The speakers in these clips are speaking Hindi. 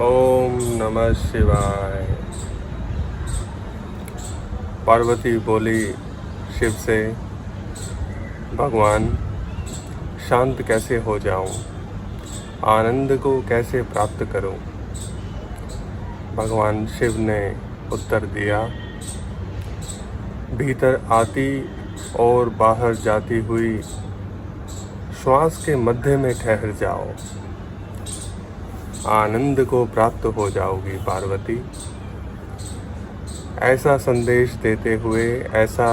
ओम नमः शिवाय। पार्वती बोली शिव से, भगवान शांत कैसे हो जाऊं, आनंद को कैसे प्राप्त करूं। भगवान शिव ने उत्तर दिया, भीतर आती और बाहर जाती हुई श्वास के मध्य में ठहर जाओ, आनंद को प्राप्त हो जाओगी पार्वती। ऐसा संदेश देते हुए, ऐसा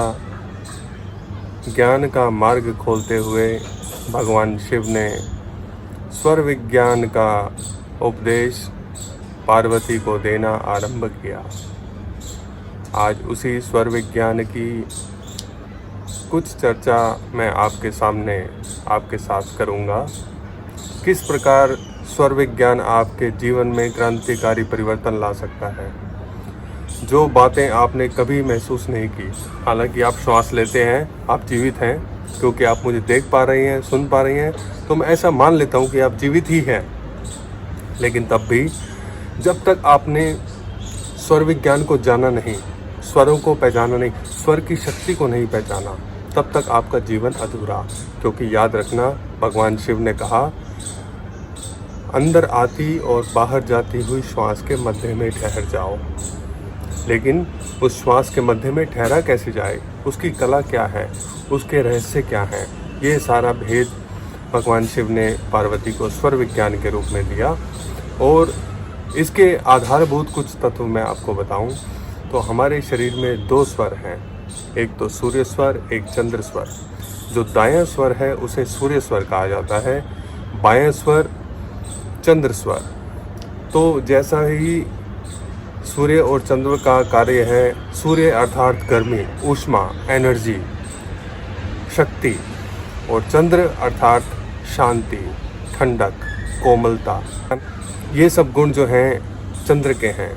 ज्ञान का मार्ग खोलते हुए भगवान शिव ने स्वर विज्ञान का उपदेश पार्वती को देना आरंभ किया। आज उसी स्वर विज्ञान की कुछ चर्चा मैं आपके सामने आपके साथ करूंगा। किस प्रकार स्वर विज्ञान आपके जीवन में क्रांतिकारी परिवर्तन ला सकता है। जो बातें आपने कभी महसूस नहीं की, हालांकि आप श्वास लेते हैं, आप जीवित हैं, क्योंकि आप मुझे देख पा रही हैं, सुन पा रही हैं, तो मैं ऐसा मान लेता हूं कि आप जीवित ही हैं। लेकिन तब भी जब तक आपने स्वर विज्ञान को जाना नहीं, स्वरों को पहचाना नहीं, स्वर की शक्ति को नहीं पहचाना, तब तक आपका जीवन अधूरा। क्योंकि याद रखना, भगवान शिव ने कहा, अंदर आती और बाहर जाती हुई श्वास के मध्य में ठहर जाओ। लेकिन उस श्वास के मध्य में ठहरा कैसे जाए, उसकी कला क्या है, उसके रहस्य क्या हैं, ये सारा भेद भगवान शिव ने पार्वती को स्वर विज्ञान के रूप में दिया। और इसके आधारभूत कुछ तत्व मैं आपको बताऊं तो हमारे शरीर में दो स्वर हैं, एक तो सूर्य स्वर, एक चंद्र स्वर। जो दायां स्वर है उसे सूर्य स्वर कहा जाता है, बायां स्वर चंद्र स्वर। तो जैसा ही सूर्य और चंद्र का कार्य है, सूर्य अर्थात गर्मी, ऊष्मा, एनर्जी, शक्ति, और चंद्र अर्थात शांति, ठंडक, कोमलता, ये सब गुण जो हैं चंद्र के हैं।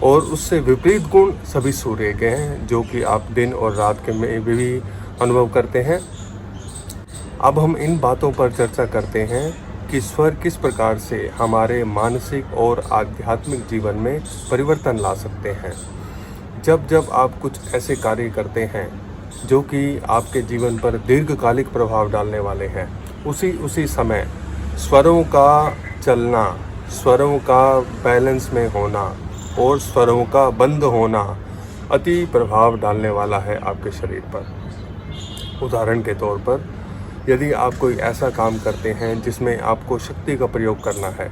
और उससे विपरीत गुण सभी सूर्य के हैं, जो कि आप दिन और रात के में भी अनुभव करते हैं। अब हम इन बातों पर चर्चा करते हैं कि स्वर किस प्रकार से हमारे मानसिक और आध्यात्मिक जीवन में परिवर्तन ला सकते हैं। जब जब आप कुछ ऐसे कार्य करते हैं जो कि आपके जीवन पर दीर्घकालिक प्रभाव डालने वाले हैं, उसी समय स्वरों का चलना, स्वरों का बैलेंस में होना और स्वरों का बंद होना अति प्रभाव डालने वाला है आपके शरीर पर। उदाहरण के तौर पर, यदि आप कोई ऐसा काम करते हैं जिसमें आपको शक्ति का प्रयोग करना है,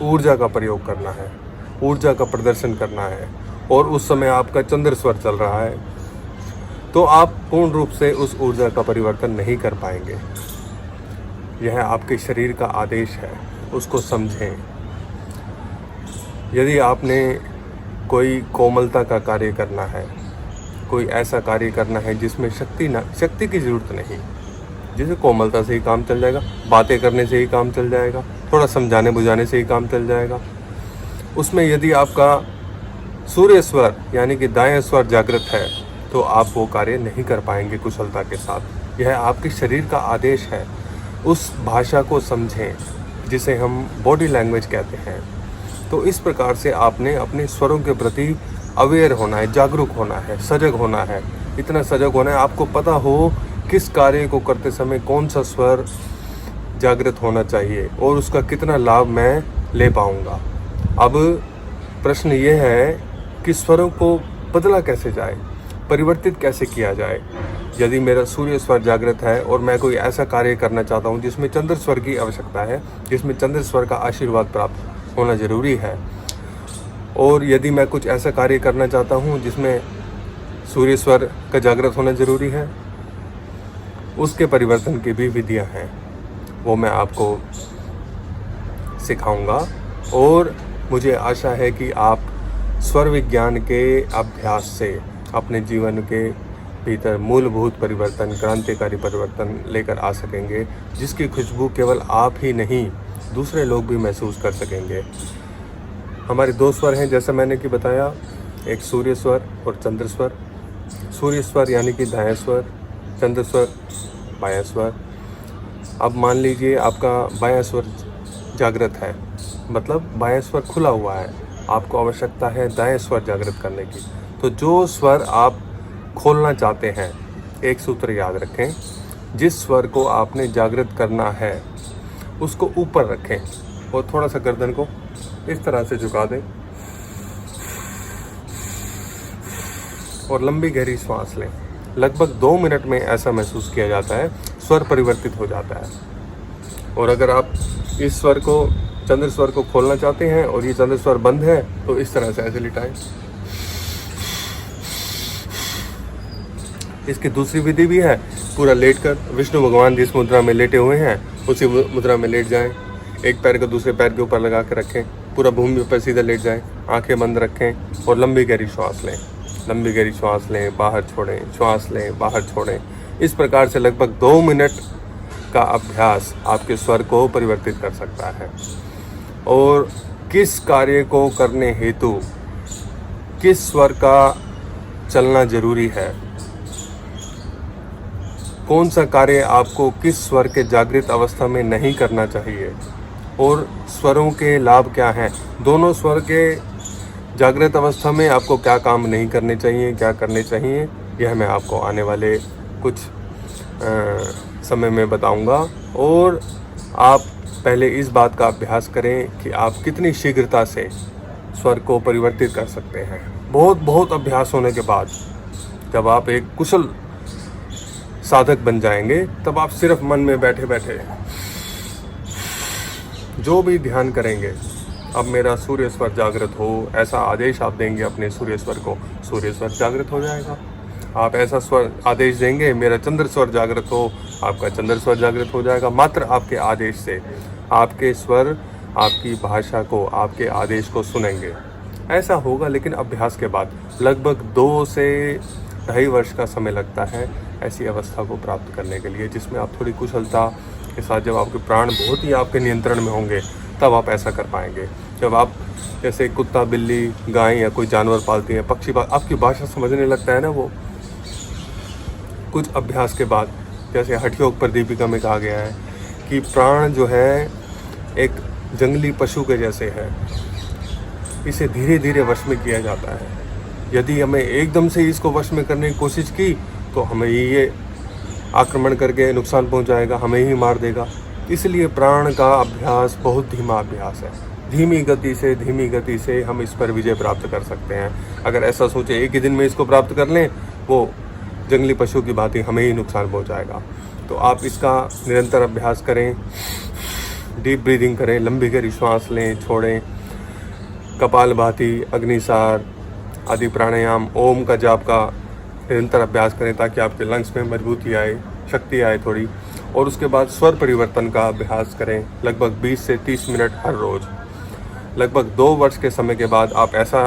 ऊर्जा का प्रयोग करना है, ऊर्जा का प्रदर्शन करना है, और उस समय आपका चंद्र स्वर चल रहा है, तो आप पूर्ण रूप से उस ऊर्जा का परिवर्तन नहीं कर पाएंगे। यह आपके शरीर का आदेश है, उसको समझें। यदि आपने कोई कोमलता का कार्य करना है, कोई ऐसा कार्य करना है जिसमें शक्ति की ज़रूरत नहीं, जैसे कोमलता से ही काम चल जाएगा, बातें करने से ही काम चल जाएगा, थोड़ा समझाने बुझाने से ही काम चल जाएगा, उसमें यदि आपका सूर्य स्वर यानी कि दायां स्वर जागृत है, तो आप वो कार्य नहीं कर पाएंगे कुशलता के साथ। यह आपके शरीर का आदेश है। उस भाषा को समझें जिसे हम बॉडी लैंग्वेज कहते हैं। तो इस प्रकार से आपने अपने स्वरों के प्रति अवेयर होना है, जागरूक होना है, सजग होना है। इतना सजग होना है आपको पता हो किस कार्य को करते समय कौन सा स्वर जागृत होना चाहिए और उसका कितना लाभ मैं ले पाऊंगा। अब प्रश्न ये है कि स्वरों को बदला कैसे जाए, परिवर्तित कैसे किया जाए। यदि मेरा सूर्य स्वर जागृत है और मैं कोई ऐसा कार्य करना चाहता हूँ जिसमें चंद्र स्वर की आवश्यकता है, जिसमें चंद्र स्वर का आशीर्वाद प्राप्त होना जरूरी है, और यदि मैं कुछ ऐसा कार्य करना चाहता हूँ जिसमें सूर्य स्वर का जागृत होना जरूरी है, उसके परिवर्तन की भी विधियाँ हैं, वो मैं आपको सिखाऊंगा। और मुझे आशा है कि आप स्वर विज्ञान के अभ्यास से अपने जीवन के भीतर मूलभूत परिवर्तन, क्रांतिकारी परिवर्तन लेकर आ सकेंगे, जिसकी खुशबू केवल आप ही नहीं, दूसरे लोग भी महसूस कर सकेंगे। हमारे दो स्वर हैं, जैसा मैंने कि बताया, एक सूर्य स्वर और चंद्र स्वर। सूर्य स्वर यानी कि दायां स्वर, चंद्र स्वर बायां स्वर। अब मान लीजिए आपका बायां स्वर जागृत है, मतलब बायां स्वर खुला हुआ है, आपको आवश्यकता है दाएं स्वर जागृत करने की। तो जो स्वर आप खोलना चाहते हैं, एक सूत्र याद रखें, जिस स्वर को आपने जागृत करना है उसको ऊपर रखें और थोड़ा सा गर्दन को इस तरह से झुका दें और लंबी गहरी सांस लें। लगभग 2 मिनट में ऐसा महसूस किया जाता है, स्वर परिवर्तित हो जाता है। और अगर आप इस स्वर को, चंद्र स्वर को खोलना चाहते हैं और ये चंद्र स्वर बंद है, तो इस तरह से ऐसे लिटाएं। इसकी दूसरी विधि भी है, पूरा लेटकर, विष्णु भगवान जिस मुद्रा में लेटे हुए हैं उसी मुद्रा में लेट जाएं। एक पैर को दूसरे पैर के ऊपर लगा कर रखें, पूरा भूमि पर सीधा लेट जाएं, आंखें बंद रखें और लंबी गहरी श्वास लें। लंबी गहरी श्वास लें, बाहर छोड़ें, श्वास लें, बाहर छोड़ें। इस प्रकार से लगभग 2 मिनट का अभ्यास आपके स्वर को परिवर्तित कर सकता है। और किस कार्य को करने हेतु किस स्वर का चलना जरूरी है, कौन सा कार्य आपको किस स्वर के जागृत अवस्था में नहीं करना चाहिए और स्वरों के लाभ क्या हैं, दोनों स्वर के जागृत अवस्था में आपको क्या काम नहीं करने चाहिए, क्या करने चाहिए, यह मैं आपको आने वाले कुछ समय में बताऊंगा। और आप पहले इस बात का अभ्यास करें कि आप कितनी शीघ्रता से स्वर को परिवर्तित कर सकते हैं। बहुत अभ्यास होने के बाद जब आप एक कुशल साधक बन जाएंगे, तब आप सिर्फ मन में बैठे बैठे जो भी ध्यान करेंगे, अब मेरा सूर्य स्वर जागृत हो, ऐसा आदेश आप देंगे अपने सूर्य स्वर को, सूर्य स्वर जागृत हो जाएगा। आप ऐसा स्वर आदेश देंगे, मेरा चंद्र स्वर जागृत हो, आपका चंद्र स्वर जागृत हो जाएगा। मात्र आपके आदेश से आपके स्वर आपकी भाषा को, आपके आदेश को सुनेंगे। ऐसा होगा, लेकिन अभ्यास के बाद लगभग 2 से 2.5 वर्ष का समय लगता है ऐसी अवस्था को प्राप्त करने के लिए, जिसमें आप थोड़ी कुशलता के साथ, जब आपके प्राण बहुत ही आपके नियंत्रण में होंगे, तब आप ऐसा कर पाएंगे। जब आप जैसे कुत्ता, बिल्ली, गाय या कोई जानवर पालती हैं, पक्षी आपकी भाषा समझने लगता है ना, वो कुछ अभ्यास के बाद, जैसे हठयोग पर दीपिका में कहा गया है कि प्राण जो है एक जंगली पशु के जैसे है, इसे धीरे धीरे वश में किया जाता है। यदि हमें एकदम से इसको वश में करने की कोशिश की तो हमें ये आक्रमण करके नुकसान पहुंचाएगा, हमें ही मार देगा। इसलिए प्राण का अभ्यास बहुत धीमा अभ्यास है। धीमी गति से हम इस पर विजय प्राप्त कर सकते हैं। अगर ऐसा सोचे एक ही दिन में इसको प्राप्त कर लें, वो जंगली पशु की भांति हमें ही नुकसान पहुंचाएगा। तो आप इसका निरंतर अभ्यास करें, डीप ब्रीदिंग करें, लंबी गहरी श्वास लें, छोड़ें, कपालभाति, अग्निसार आदि प्राणायाम, ओम का जाप का निरंतर अभ्यास करें, ताकि आपके लंग्स में मजबूती आए, शक्ति आए थोड़ी। और उसके बाद स्वर परिवर्तन का अभ्यास करें, लगभग 20 से 30 मिनट हर रोज़। लगभग 2 वर्ष के समय के बाद आप ऐसा,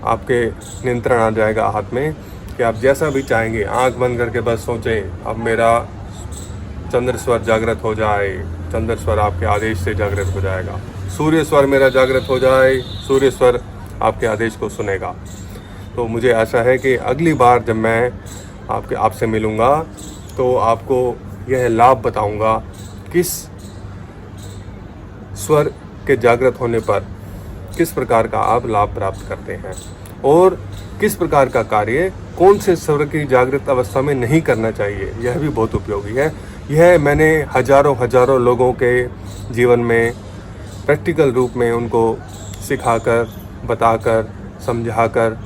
आपके नियंत्रण आ जाएगा हाथ में कि आप जैसा भी चाहेंगे, आंख बंद करके बस सोचें, अब मेरा चंद्र स्वर जागृत हो जाए, चंद्र स्वर आपके आदेश से जागृत हो जाएगा। सूर्य स्वर मेरा जागृत हो जाए, सूर्य स्वर आपके आदेश को सुनेगा। तो मुझे आशा है कि अगली बार जब मैं आपसे मिलूँगा तो आपको यह लाभ बताऊँगा, किस स्वर के जागृत होने पर किस प्रकार का आप लाभ प्राप्त करते हैं और किस प्रकार का कार्य कौन से स्वर की जागृत अवस्था में नहीं करना चाहिए। यह भी बहुत उपयोगी है। यह मैंने हजारों लोगों के जीवन में प्रैक्टिकल रूप में उनको सिखाकर, बताकर, समझाकर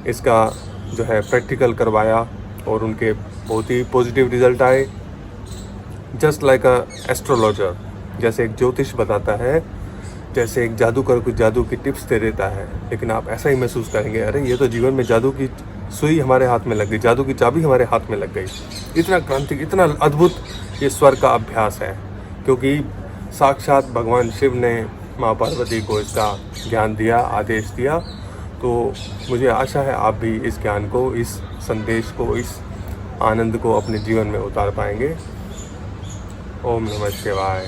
इसका जो है प्रैक्टिकल करवाया और उनके बहुत ही पॉजिटिव रिजल्ट आए। जस्ट लाइक अ एस्ट्रोलॉजर, जैसे एक ज्योतिष बताता है, जैसे एक जादूगर कुछ जादू की टिप्स दे देता है, लेकिन आप ऐसा ही महसूस करेंगे, अरे ये तो जीवन में जादू की सुई हमारे हाथ में लग गई, जादू की चाबी हमारे हाथ में लग गई। इतना क्रांतिक, इतना अद्भुत ये स्वर का अभ्यास है, क्योंकि साक्षात भगवान शिव ने माँ पार्वती को इसका ज्ञान दिया, आदेश दिया। तो मुझे आशा है आप भी इस ज्ञान को, इस संदेश को, इस आनंद को अपने जीवन में उतार पाएंगे। ओम नमः शिवाय।